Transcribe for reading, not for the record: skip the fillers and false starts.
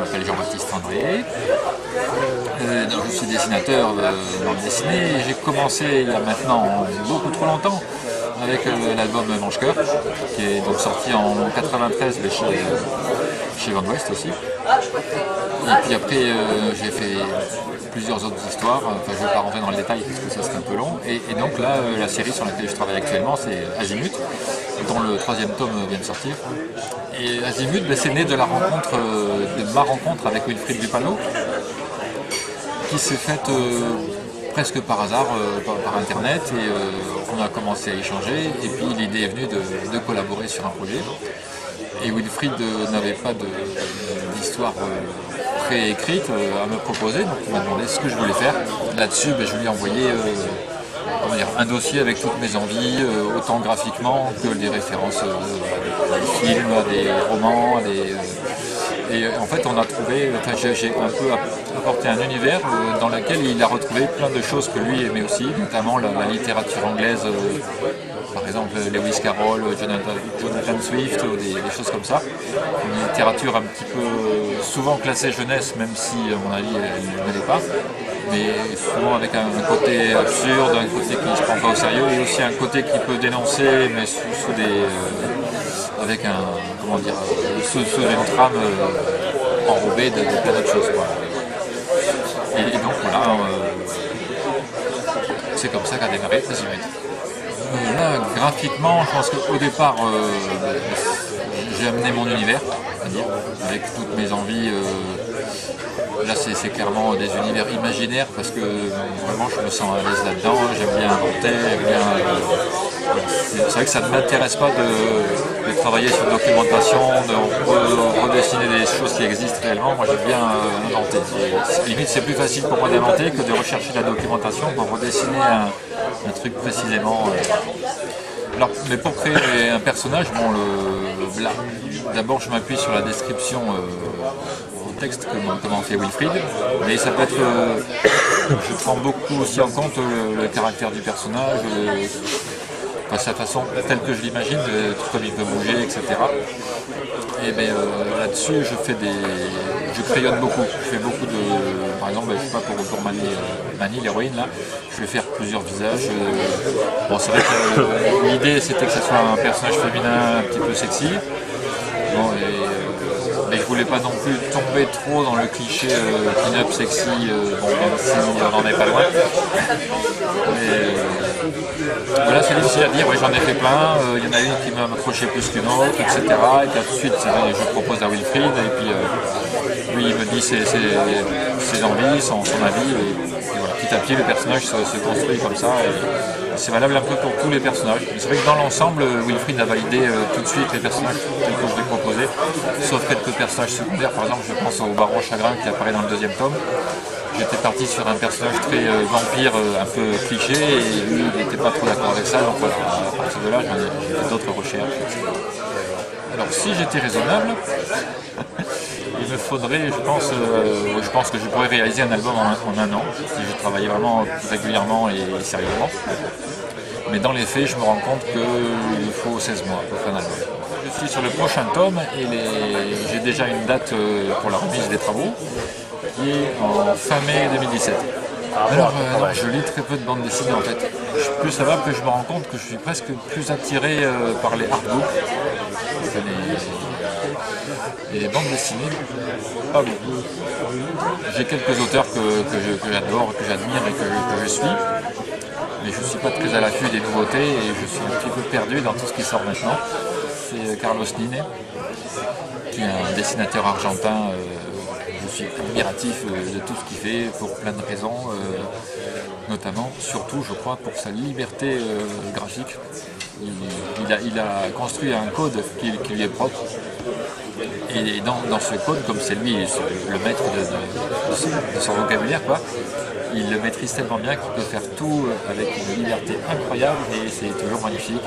m'appelle Jean-Baptiste André. Donc, je suis dessinateur de bande dessinée et j'ai commencé il y a maintenant beaucoup trop longtemps avec l'album Mange-Cœur, qui est donc sorti en 93 mais chez Van West aussi. Et puis après j'ai fait plusieurs autres histoires, enfin je ne vais pas rentrer dans le détail parce que ça serait un peu long. Et donc là la série sur laquelle je travaille actuellement c'est Azimut, dont le 3e tome vient de sortir. Et Azimut, c'est né de la rencontre, de ma rencontre avec Wilfried Dupano, qui s'est faite presque par hasard par internet et on a commencé à échanger et puis l'idée est venue de collaborer sur un projet. Et Wilfried n'avait pas d'histoire préécrite à me proposer, donc il m'a demandé ce que je voulais faire. Là-dessus, je lui ai envoyé un dossier avec toutes mes envies, autant graphiquement que des références à des films, à des romans, et en fait on a trouvé, j'ai un peu apporté un univers dans lequel il a retrouvé plein de choses que lui aimait aussi, notamment la littérature anglaise, par exemple Lewis Carroll, Jonathan Swift, des choses comme ça. Une littérature un petit peu souvent classée jeunesse, même si à mon avis elle ne l'est pas, mais souvent avec un côté absurde, un côté qui ne se prend pas au sérieux, et aussi un côté qui peut dénoncer, mais sous des... avec un, comment dire, sous une trame enrobée de plein d'autres choses, quoi. Et donc voilà, c'est comme ça qu'a démarré Azimut. Là, graphiquement, je pense qu'au départ, j'ai amené mon univers, c'est-à-dire avec toutes mes envies. Là, c'est clairement des univers imaginaires parce que vraiment, je me sens à l'aise là-dedans. J'aime bien inventer, c'est vrai que ça ne m'intéresse pas de travailler sur une documentation, de redessiner des choses qui existent réellement. Moi, j'aime bien inventer. Limite, c'est plus facile pour moi d'inventer que de rechercher la documentation pour redessiner un truc précisément. Alors, mais pour créer un personnage, d'abord, je m'appuie sur la description au texte que m'en fait Wilfried, mais ça peut être, je prends beaucoup aussi en compte le caractère du personnage, sa façon telle que je l'imagine, comme il peut bouger, etc. Et là-dessus, je crayonne beaucoup. Je fais beaucoup de, par exemple, je sais pas pour Mani, l'héroïne là, je vais faire plusieurs visages. Bon, c'est vrai que l'idée c'était que ce soit un personnage féminin un petit peu sexy. Bon, mais je voulais pas non plus tomber trop dans le cliché pin-up sexy, même si on n'en est pas loin. Voilà, c'est difficile à dire, ouais, j'en ai fait plein, il y en a une qui m'a accroché plus qu'une autre, etc. Et puis tout de suite, je propose à Wilfried, et puis lui il me dit ses envies, son avis, et voilà, petit à petit le personnage se construit comme ça. C'est valable un peu pour tous les personnages. C'est vrai que dans l'ensemble, Wilfried a validé tout de suite les personnages tels que je lui ai proposé, sauf quelques personnages secondaires. Par exemple, je pense au Baron Chagrin qui apparaît dans le 2e tome. J'étais parti sur un personnage très vampire, un peu cliché, et lui il n'était pas trop d'accord avec ça, donc voilà, à partir de là j'ai fait d'autres recherches, etc. Alors si j'étais raisonnable, il me faudrait, je pense que je pourrais réaliser un album en un an, si je travaillais vraiment régulièrement et sérieusement. Mais dans les faits, je me rends compte qu'il faut 16 mois pour faire un album. Je suis sur le prochain tome et j'ai déjà une date pour la remise des travaux, qui est en fin mai 2017. Alors, je lis très peu de bandes dessinées en fait. Plus ça va, plus je me rends compte que je suis presque plus attiré par les artbooks. Et les bandes dessinées, pas beaucoup. J'ai quelques auteurs que j'adore, que j'admire et que je suis, mais je ne suis pas très à l'affût des nouveautés et je suis un petit peu perdu dans tout ce qui sort maintenant. C'est Carlos Nine, qui est un dessinateur argentin. Je suis admiratif de tout ce qu'il fait pour plein de raisons, notamment, surtout je crois, pour sa liberté graphique. Il a construit un code qui lui est propre, et dans ce code, comme c'est lui le maître de son vocabulaire, quoi, il le maîtrise tellement bien qu'il peut faire tout avec une liberté incroyable et c'est toujours magnifique.